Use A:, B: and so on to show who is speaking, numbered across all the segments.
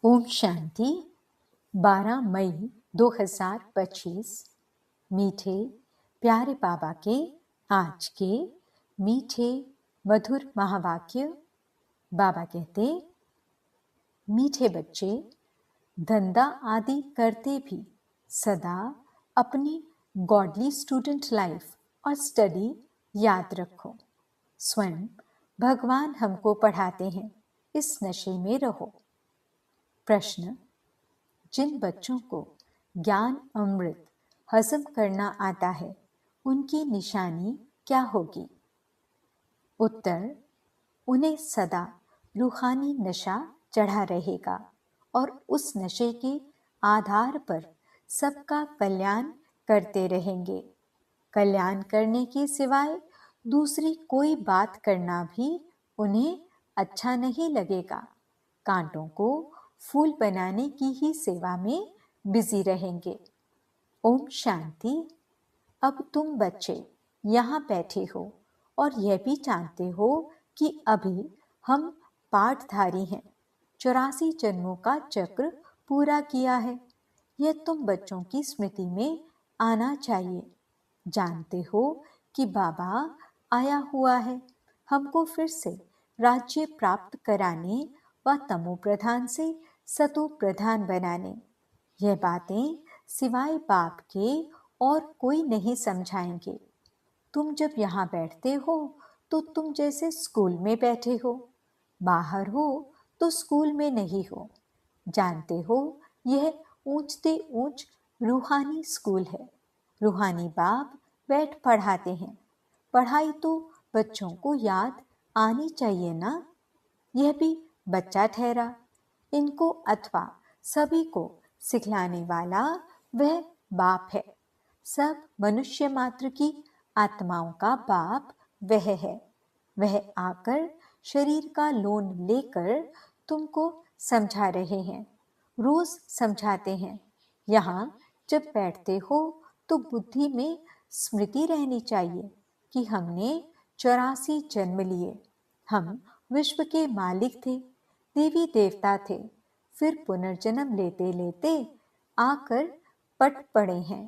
A: ओम शांति। 12 मई 2025 मीठे प्यारे बाबा के आज के मीठे मधुर महावाक्य। बाबा कहते, मीठे बच्चे, धंधा आदि करते भी सदा अपनी गॉडली स्टूडेंट लाइफ और स्टडी याद रखो। स्वयं भगवान हमको पढ़ाते हैं, इस नशे में रहो। प्रश्न, जिन बच्चों को ज्ञान अमृत हजम करना आता है, उनकी निशानी क्या होगी? उत्तर, उन्हें सदा रूहानी नशा चढ़ा रहेगा और उस नशे के आधार पर सबका कल्याण करते रहेंगे। कल्याण करने के सिवाय दूसरी कोई बात करना भी उन्हें अच्छा नहीं लगेगा। कांटों को फूल बनाने की ही सेवा में बिजी रहेंगे। ओम शांति। अब तुम बच्चे यहाँ बैठे हो और यह भी जानते हो कि अभी हम पाठधारी हैं। 84 जन्मों का चक्र पूरा किया है। यह तुम बच्चों की स्मृति में आना चाहिए। जानते हो कि बाबा आया हुआ है हमको फिर से राज्य प्राप्त कराने व तमो प्रधान से सतो प्रधान बनाने। यह बातें सिवाय बाप के और कोई नहीं समझाएंगे। तुम जब यहाँ बैठते हो तो तुम जैसे स्कूल में बैठे हो, बाहर हो तो स्कूल में नहीं हो। जानते हो यह ऊंचते ऊंच रूहानी स्कूल है। रूहानी बाप बैठ पढ़ाते हैं। पढ़ाई तो बच्चों को याद आनी चाहिए ना। यह भी बच्चा ठहरा। इनको अथवा सभी को सिखलाने वाला वह बाप है। सब मनुष्य मात्र की आत्माओं का बाप वह है। वह आकर शरीर का लोन लेकर तुमको समझा रहे हैं। रोज समझाते हैं। यहाँ जब बैठते हो तो बुद्धि में स्मृति रहनी चाहिए कि हमने 84 जन्म लिए। हम विश्व के मालिक थे, देवी देवता थे, फिर पुनर्जन्म लेते लेते आकर पट पड़े हैं।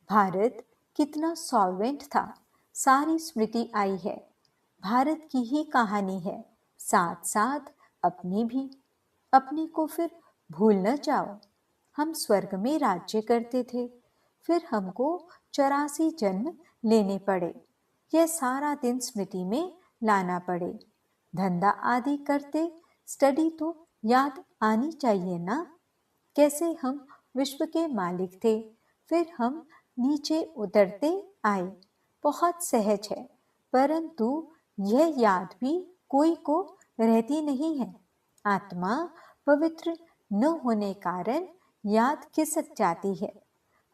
A: भारत कितना सॉल्वेंट था, सारी स्मृति आई है। भारत की ही कहानी है, साथ साथ अपनी भी। अपने को फिर भूल न जाओ। हम स्वर्ग में राज्य करते थे, फिर हमको 84 जन्म लेने पड़े। यह सारा दिन स्मृति में लाना पड़े। धंधा आदि करते स्टडी तो याद आनी चाहिए ना। कैसे हम विश्व के मालिक थे, फिर हम नीचे उतरते आए। बहुत सहज है, परंतु यह याद भी कोई को रहती नहीं है। आत्मा पवित्र न होने कारण याद खिसक जाती है।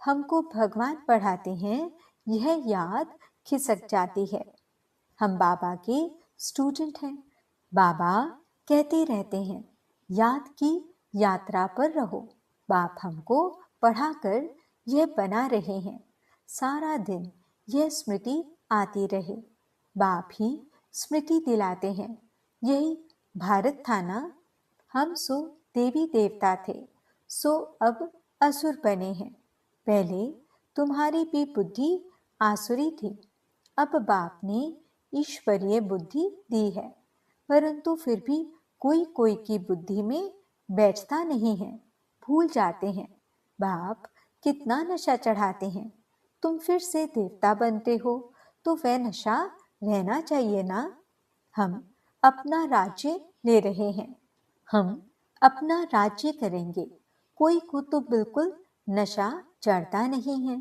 A: हमको भगवान पढ़ाते हैं, यह याद खिसक जाती है। हम बाबा के स्टूडेंट हैं। बाबा कहते रहते हैं, याद की यात्रा पर रहो। बाप हमको पढ़ाकर यह बना रहे हैं। सारा दिन यह स्मृति आती रहे। बाप ही स्मृति दिलाते हैं। यही भारत था ना। हम सो देवी देवता थे, सो अब असुर बने हैं। पहले तुम्हारी भी बुद्धि आसुरी थी। अब बाप ने ईश्वरीय बुद्धि दी है, परंतु फिर भी कोई कोई की बुद्धि में बैठता नहीं है, भूल जाते हैं। बाप कितना नशा चढ़ाते हैं। तुम फिर से देवता बनते हो तो वह नशा रहना चाहिए ना। हम अपना राज्य ले रहे हैं। हम अपना राज्य करेंगे। कोई को तो बिल्कुल नशा चढ़ता नहीं है।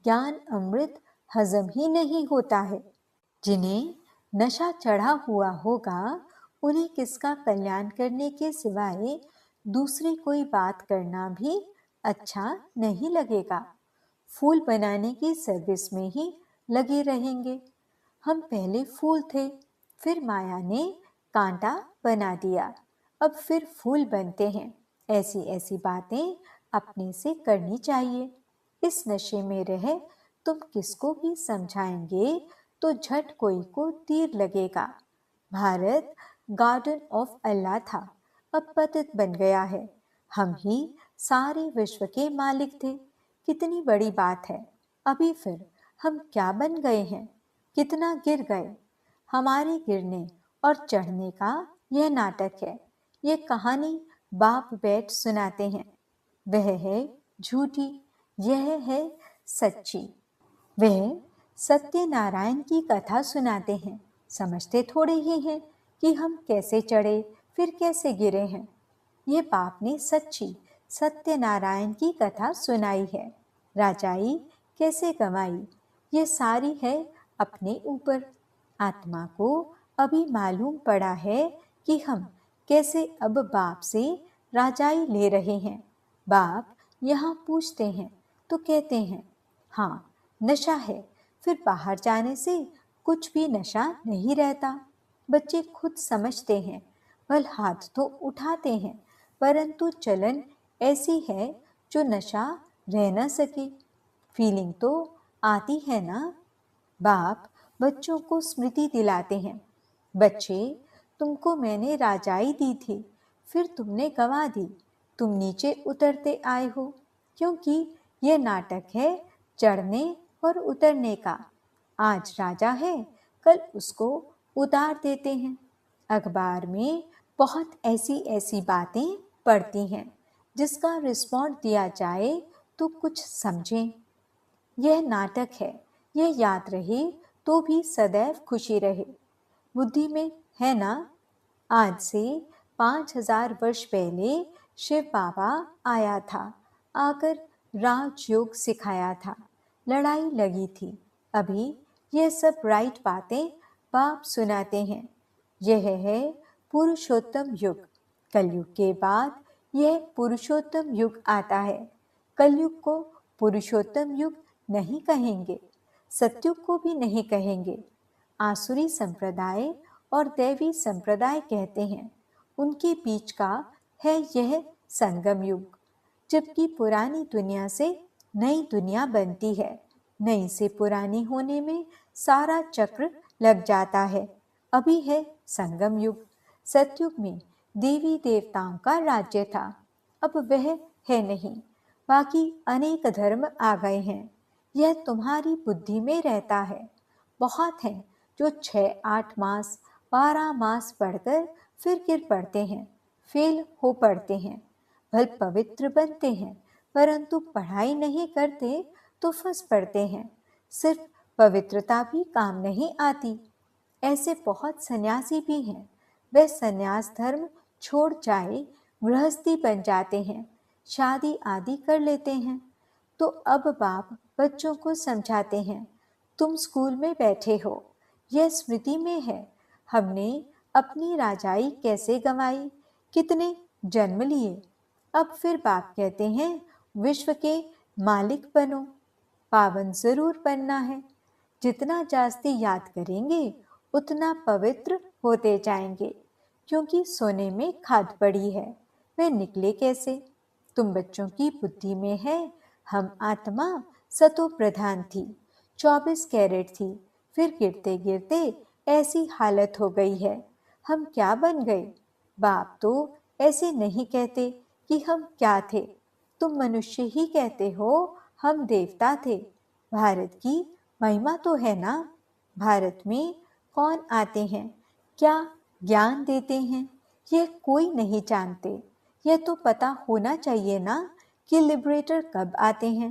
A: ज्ञान अमृत हजम ही नहीं होता है। जिन्हें नशा चढ़ा हुआ होगा, उन्हें किसका कल्याण करने के सिवाय दूसरी कोई बात करना भी अच्छा नहीं लगेगा। फूल बनाने की सर्विस में ही लगे रहेंगे। हम पहले फूल थे, फिर माया ने कांटा बना दिया, अब फिर फूल बनते हैं। ऐसी ऐसी बातें अपने से करनी चाहिए। इस नशे में रहे तुम किसको भी समझाएंगे तो झट कोई को तीर लगेगा। भारत गार्डन ऑफ अल्लाह था, अब पतित बन गया है। हम ही सारे विश्व के मालिक थे। कितनी बड़ी बात है। अभी फिर हम क्या बन गए हैं, कितना गिर गए। हमारे गिरने और चढ़ने का यह नाटक है। ये कहानी बाप बैठ सुनाते हैं। वह है झूठी, यह है सच्ची। वह सत्यनारायण की कथा सुनाते हैं। समझते थोड़े ही हैं कि हम कैसे चढ़े फिर कैसे गिरे हैं। ये बाप ने सच्ची सत्यनारायण की कथा सुनाई है। राजाई कैसे गंवाई, ये सारी है अपने ऊपर। आत्मा को अभी मालूम पड़ा है कि हम कैसे अब बाप से राजाई ले रहे हैं। बाप यहाँ पूछते हैं तो कहते हैं, हाँ नशा है। फिर बाहर जाने से कुछ भी नशा नहीं रहता। बच्चे खुद समझते हैं, भल हाथ तो उठाते हैं, परंतु चलन ऐसी है जो नशा रह न सके। फीलिंग तो आती है ना। बाप बच्चों को स्मृति दिलाते हैं, बच्चे तुमको मैंने राजाई दी थी, फिर तुमने गंवा दी। तुम नीचे उतरते आए हो, क्योंकि यह नाटक है चढ़ने और उतरने का। आज राजा है, कल उसको उतार देते हैं। अखबार में बहुत ऐसी ऐसी बातें पढ़ती हैं, जिसका रिस्पॉन्ड दिया जाए तो कुछ समझें। यह नाटक है, यह याद रहे तो भी सदैव खुशी रहे। बुद्धि में है ना। आज से 5000 वर्ष पहले शिव बाबा आया था, आकर राजयोग सिखाया था। लड़ाई लगी थी। अभी यह सब राइट बातें बाप सुनाते हैं। यह है पुरुषोत्तम युग। कलयुग के बाद यह पुरुषोत्तम युग आता है। कलयुग को पुरुषोत्तम युग नहीं कहेंगे, सत्युग को भी नहीं कहेंगे। आसुरी संप्रदाय और दैवी संप्रदाय कहते हैं। उनके बीच का है यह संगम युग, जबकि पुरानी दुनिया से नई दुनिया बनती है। नई से पुरानी होने में सारा चक्र लग जाता है। अभी है संगम युग। सतयुग में देवी देवताओं का राज्य था, अब वह है नहीं। बाकी अनेक धर्म आ गए हैं। यह तुम्हारी बुद्धि में रहता है। बहुत हैं जो 6-8 मास 12 मास पढ़कर फिर गिर पड़ते हैं, फेल हो पड़ते हैं। भल पवित्र बनते हैं, परंतु पढ़ाई नहीं करते तो फंस पड़ते हैं। सिर्फ पवित्रता भी काम नहीं आती। ऐसे बहुत सन्यासी भी हैं। वे सन्यास धर्म छोड़ जाए गृहस्थी बन जाते हैं, शादी आदि कर लेते हैं। तो अब बाप बच्चों को समझाते हैं, तुम स्कूल में बैठे हो, यह स्मृति में है। हमने अपनी राजाई कैसे गंवाई, कितने जन्म लिए। अब फिर बाप कहते हैं, विश्व के मालिक बनो। पावन जरूर बनना है। जितना जास्ती याद करेंगे उतना पवित्र होते जाएंगे, क्योंकि सोने में खाद पड़ी है। वे निकले कैसे। तुम बच्चों की बुद्धि में है। हम आत्मा सतो प्रधान थी, 24 कैरेट थी। फिर गिरते गिरते ऐसी हालत हो गई है। हम क्या बन गए। बाप तो ऐसे नहीं कहते कि हम क्या थे। तुम मनुष्य ही कहते हो, हम देवता थे। भारत की महिमा तो है ना। भारत में कौन आते हैं, क्या ज्ञान देते हैं, यह कोई नहीं जानते। यह तो पता होना चाहिए ना कि लिबरेटर कब आते हैं।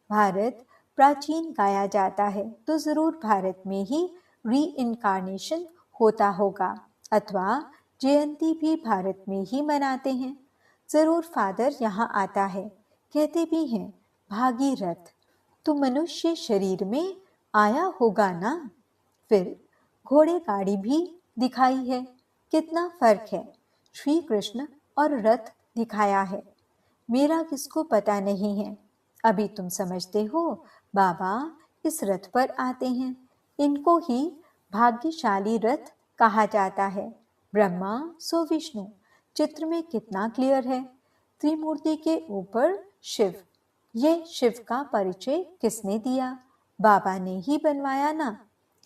A: भारत प्राचीन गाया जाता है, तो जरूर भारत में ही री इनकारनेशन होता होगा, अथवा जयंती भी भारत में ही मनाते हैं। जरूर फादर यहाँ आता है। कहते भी हैं, भागीरथ तो मनुष्य शरीर में आया होगा ना। फिर घोड़े गाड़ी भी दिखाई है। कितना फर्क है। श्री कृष्ण और रथ दिखाया है। मेरा किसको पता नहीं है। अभी तुम समझते हो, बाबा इस रथ पर आते हैं। इनको ही भाग्यशाली रथ कहा जाता है। ब्रह्मा सो विष्णु, चित्र में कितना क्लियर है। त्रिमूर्ति के ऊपर शिव। ये शिव का परिचय किसने दिया। बाबा ने ही बनवाया ना।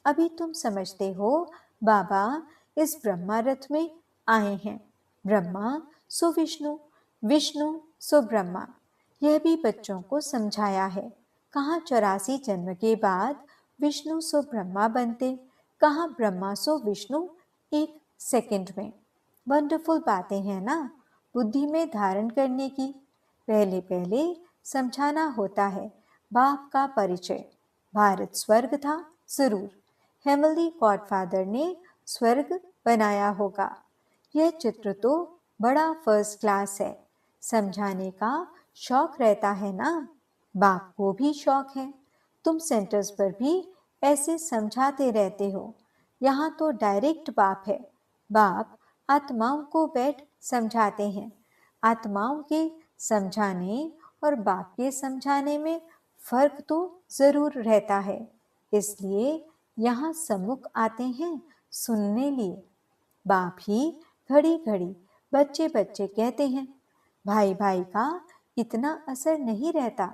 A: अभी तुम समझते हो, बाबा इस ब्रह्मा रथ में आए हैं। ब्रह्मा सो विष्णु, विष्णु सो ब्रह्मा। यह भी बच्चों को समझाया है। कहाँ 84 जन्म के बाद विष्णु सो ब्रह्मा बनते, कहाँ ब्रह्मा सो विष्णु एक सेकंड में। वंडरफुल बातें हैं ना बुद्धि में धारण करने की। पहले पहले समझाना होता है बाप का परिचय। भारत स्वर्ग था जरूर, हेमली गॉडफादर ने स्वर्ग बनाया होगा। यह चित्र तो बड़ा फर्स्ट क्लास है। समझाने का शौक रहता है ना, बाप को भी शौक है। तुम सेंटर्स पर भी ऐसे समझाते रहते हो। यहाँ तो डायरेक्ट बाप है। बाप आत्माओं को बैठ समझाते हैं। आत्माओं के समझाने और बाप के समझाने में फर्क तो जरूर रहता है। इसलिए यहाँ सम्मुख आते हैं सुनने लिए। बाप ही घड़ी घड़ी बच्चे बच्चे कहते हैं। भाई भाई का इतना असर नहीं रहता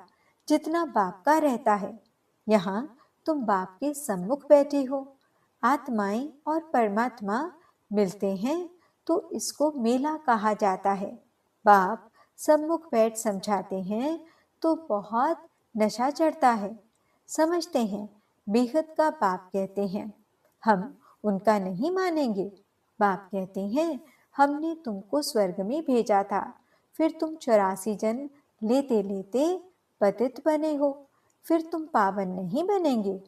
A: जितना बाप का रहता है। यहाँ तुम बाप के सम्मुख बैठे हो, आत्माएं और परमात्मा मिलते हैं तो इसको मेला कहा जाता है। बाप सम्मुख बैठ समझाते हैं तो बहुत नशा चढ़ता है। समझते हैं बेहद का बाप कहते हैं, हम उनका नहीं मानेंगे। बाप कहते हैं हमने तुमको स्वर्ग में भेजा था, फिर तुम 84 जन्म लेते लेते पतित बने हो, फिर तुम पावन नहीं बनेंगे।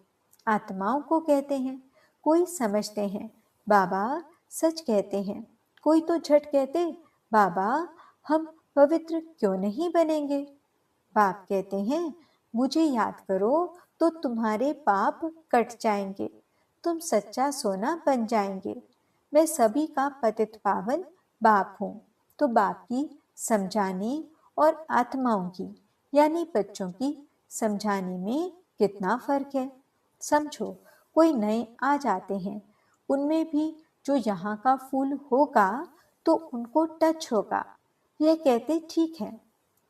A: आत्माओं को कहते हैं। कोई समझते हैं बाबा सच कहते हैं, कोई तो झट कहते बाबा हम पवित्र क्यों नहीं बनेंगे। बाप कहते हैं मुझे याद करो तो तुम्हारे पाप कट जाएंगे, तुम सच्चा सोना बन जाएंगे। मैं सभी का पतित पावन बाप हूँ। तो बाप की समझाने और आत्माओं की यानी बच्चों की समझाने में कितना फर्क है। समझो कोई नए आ जाते हैं, उनमें भी जो यहाँ का फूल होगा तो उनको टच होगा। यह कहते ठीक है,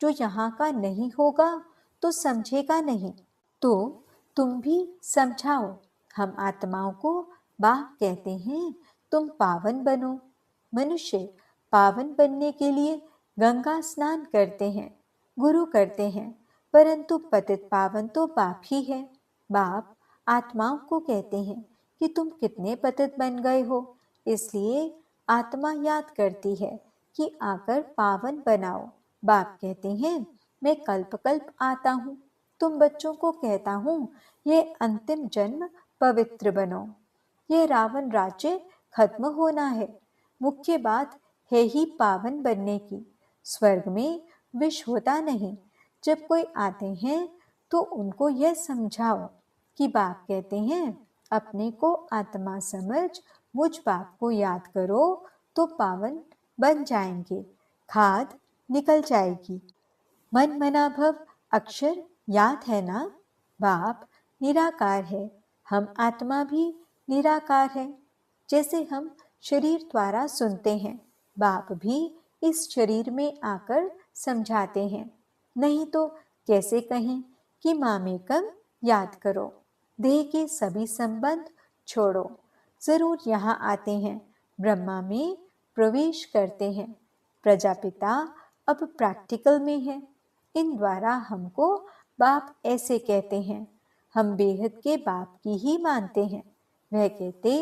A: जो यहाँ का नहीं होगा तो समझेगा नहीं। तो तुम भी समझाओ। हम आत्माओं को बाप कहते हैं तुम पावन बनो। मनुष्य पावन बनने के लिए गंगा स्नान करते हैं, गुरु करते हैं, परंतु पतित पावन तो बाप ही है। बाप आत्माओं को कहते हैं कि तुम कितने पतित बन गए हो, इसलिए आत्मा याद करती है कि आकर पावन बनाओ। बाप कहते हैं मैं कल्प कल्प आता हूँ, तुम बच्चों को कहता हूँ ये अंतिम जन्म पवित्र बनो। ये रावण राज्य खत्म होना है, मुख्य बात है ही पावन बनने की। स्वर्ग में विष होता नहीं। जब कोई आते हैं तो उनको यह समझाओ कि बाप कहते हैं अपने को आत्मा समझ मुझ बाप को याद करो तो पावन बन जाएंगे, खाद निकल जाएगी। मन मना भव अक्षर याद है ना। बाप निराकार है, हम आत्मा भी निराकार है। जैसे हम शरीर द्वारा सुनते हैं, बाप भी इस शरीर में आकर समझाते हैं। नहीं तो कैसे कहें कि मामेकम याद करो, देह के सभी संबंध छोड़ो। जरूर यहाँ आते हैं, ब्रह्मा में प्रवेश करते हैं। प्रजापिता अब प्रैक्टिकल में है। इन द्वारा हमको बाप ऐसे कहते हैं। हम बेहद के बाप की ही मानते हैं। वह कहते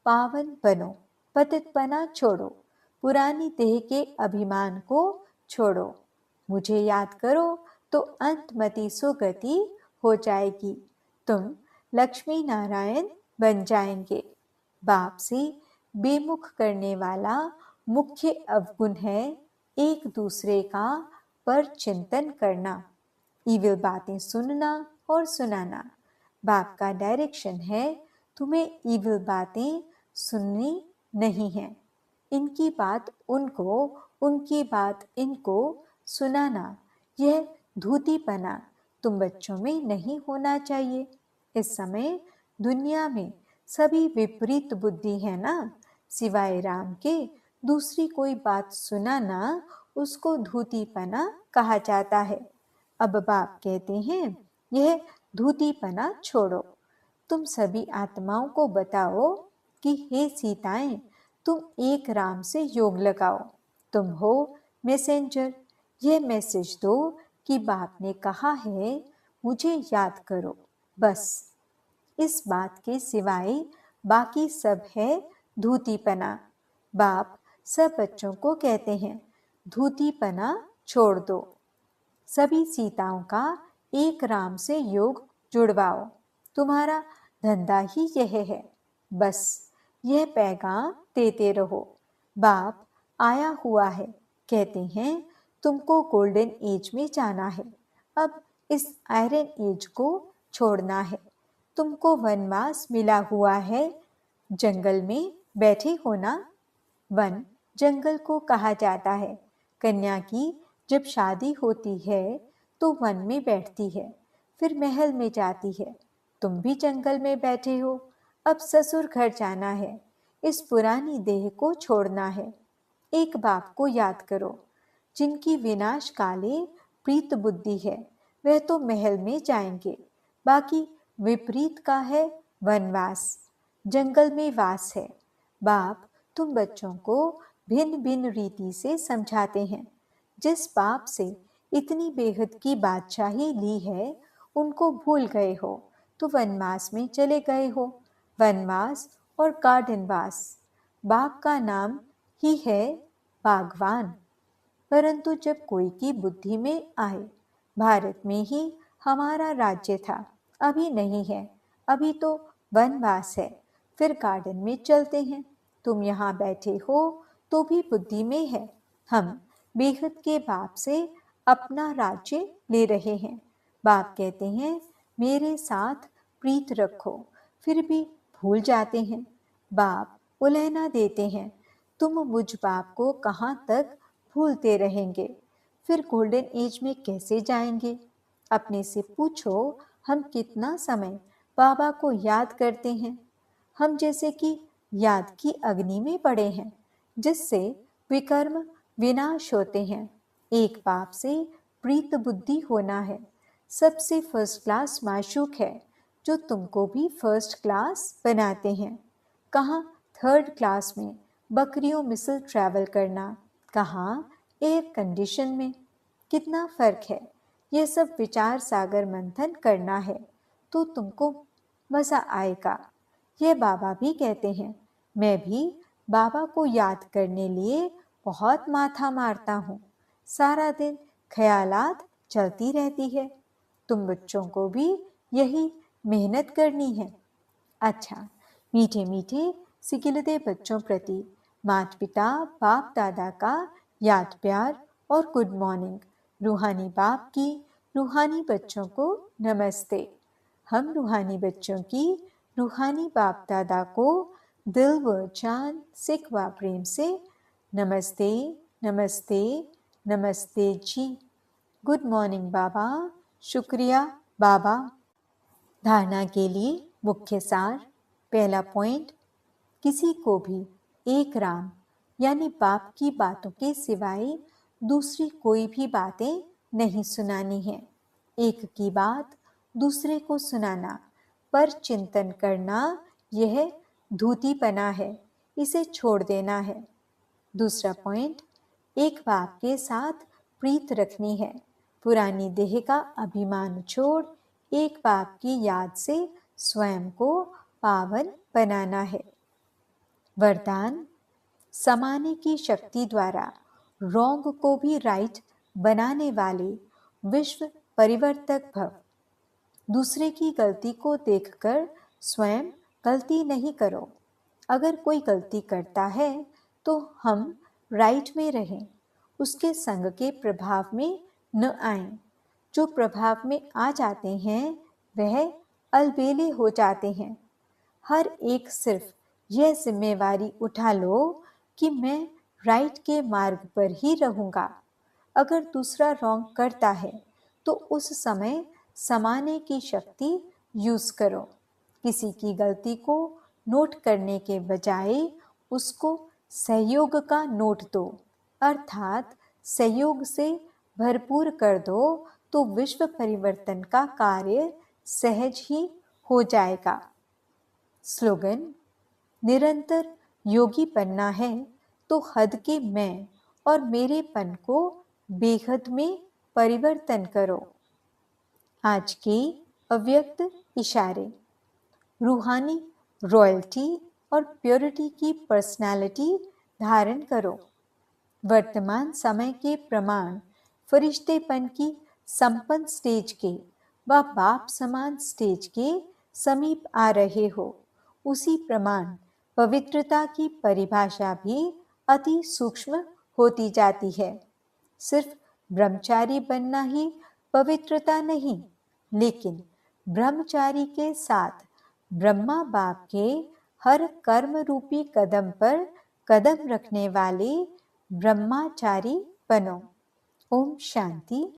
A: पावन बनो, पतितपना छोड़ो, पुरानी देह के अभिमान को छोड़ो। मुझे याद करो तो अंतमति सुगति हो जाएगी, तुम लक्ष्मी नारायण बन जाएंगे। बाप से बेमुख करने वाला मुख्य अवगुण है एक दूसरे का पर चिंतन करना, ईविल बातें सुनना और सुनाना। बाप का डायरेक्शन है तुम्हें ईविल बातें सुननी नहीं है। इनकी बात उनको, उनकी बात इनको सुनाना, यह धूतीपना तुम बच्चों में नहीं होना चाहिए। इस समय दुनिया में सभी विपरीत बुद्धि है ना, सिवाय राम के दूसरी कोई बात सुनाना उसको धूतीपना कहा जाता है। अब बाप कहते हैं यह धूतीपना छोड़ो। तुम सभी आत्माओं को बताओ कि हे सीताएं, तुम एक राम से योग लगाओ। तुम हो मैसेंजर, यह मैसेज दो कि बाप ने कहा है मुझे याद करो। बस इस बात के सिवाय बाकी सब है धूतीपना। बाप सब बच्चों को कहते हैं धूतीपना छोड़ दो। सभी सीताओं का एक राम से योग जुड़वाओ। तुम्हारा धंधा ही यह है। बस यह पैगाम देते रहो। बाप आया हुआ है, कहते हैं तुमको गोल्डन एज में जाना है। अब इस आयरन एज को छोड़ना है। तुमको वनवास मिला हुआ है। जंगल में बैठे हो ना। वन जंगल को कहा जाता है। कन्या की जब शादी होती है तो वन में बैठती है, फिर महल में जाती है। तुम भी जंगल में बैठे हो। अब ससुर घर जाना है। इस पुरानी देह को छोड़ना है। एक बाप को याद करो। जिनकी विनाश काले प्रीत बुद्धि है वह तो महल में जाएंगे। बाकी विपरीत का है वनवास, जंगल में वास है। बाप तुम बच्चों को भिन्न भिन्न रीति से समझाते हैं। जिस बाप से इतनी बेहद की बादशाही ली है उनको भूल गए हो तो वनवास में चले गए हो। वनवास और गार्डनवास, बाप का नाम ही है बागवान। परंतु जब कोई की बुद्धि में आए, भारत में ही हमारा राज्य था, अभी नहीं है, अभी तो वनवास है, फिर गार्डन में चलते हैं। तुम यहाँ बैठे हो तो भी बुद्धि में है। हम बेहद के बाप से अपना राज्य ले रहे हैं। बाप कहते हैं मेरे साथ प्रीत रखो, फिर भी भूल जाते हैं। बाप उलहना देते हैं, तुम मुझ बाप को कहाँ तक भूलते रहेंगे, फिर गोल्डन एज में कैसे जाएंगे। अपने से पूछो हम कितना समय बाबा को याद करते हैं। हम जैसे कि याद की अग्नि में पड़े हैं, जिससे विकर्म विनाश होते हैं। एक बाप से प्रीत बुद्धि होना है। सबसे फर्स्ट क्लास माशूक है जो तुमको भी फर्स्ट क्लास बनाते हैं। कहाँ थर्ड क्लास में बकरियों मिसल ट्रैवल करना, कहाँ एयर कंडीशन में। कितना फर्क है। यह सब विचार सागर मंथन करना है तो तुमको मजा आएगा। यह बाबा भी कहते हैं। मैं भी बाबा को याद करने लिए बहुत माथा मारता हूँ। सारा दिन ख्यालात चलती रहती है। तुम बच्चों को भी यही मेहनत करनी है। अच्छा, मीठे मीठे सिकिलते बच्चों प्रति माता पिता बाप दादा का याद प्यार और गुड मॉर्निंग। रूहानी बाप की रूहानी बच्चों को नमस्ते। हम रूहानी बच्चों की रूहानी बाप दादा को दिल व जान सिख व प्रेम से नमस्ते नमस्ते नमस्ते जी। गुड मॉर्निंग बाबा। शुक्रिया बाबा। धारणा के लिए मुख्य सार। पहला पॉइंट, किसी को भी एक राम यानी बाप की बातों के सिवाय दूसरी कोई भी बातें नहीं सुनानी है। एक की बात दूसरे को सुनाना, पर चिंतन करना, यह धूतीपना है, इसे छोड़ देना है। दूसरा पॉइंट, एक बाप के साथ प्रीत रखनी है। पुरानी देह का अभिमान छोड़ एक बाप की याद से स्वयं को पावन बनाना है। वरदान, समाने की शक्ति द्वारा रॉन्ग को भी राइट बनाने वाले विश्व परिवर्तक भव। दूसरे की गलती को देखकर स्वयं गलती नहीं करो। अगर कोई गलती करता है तो हम राइट में रहें, उसके संग के प्रभाव में न आएं। जो प्रभाव में आ जाते हैं वह अलबेले हो जाते हैं। हर एक सिर्फ यह जिम्मेवारी उठा लो कि मैं राइट के मार्ग पर ही रहूंगा। अगर दूसरा रॉन्ग करता है तो उस समय समाने की शक्ति यूज करो। किसी की गलती को नोट करने के बजाय उसको सहयोग का नोट दो, अर्थात सहयोग से भरपूर कर दो, तो विश्व परिवर्तन का कार्य सहज ही हो जाएगा। स्लोगन, निरंतर योगी बनना है तो हद के मैं और मेरेपन को बेहद में परिवर्तन करो। आज के अव्यक्त इशारे। रूहानी रॉयल्टी और प्योरिटी की पर्सनालिटी धारण करो। वर्तमान समय के प्रमाण फरिश्तेपन की संपन्न स्टेज के व बाप समान स्टेज के समीप आ रहे हो। उसी प्रमाण पवित्रता की परिभाषा भी अति सूक्ष्म होती जाती है। सिर्फ ब्रह्मचारी बनना ही पवित्रता नहीं, लेकिन ब्रह्मचारी के साथ ब्रह्मा बाप के हर कर्म रूपी कदम पर कदम रखने वाले ब्रह्माचारी बनो। ओम शांति।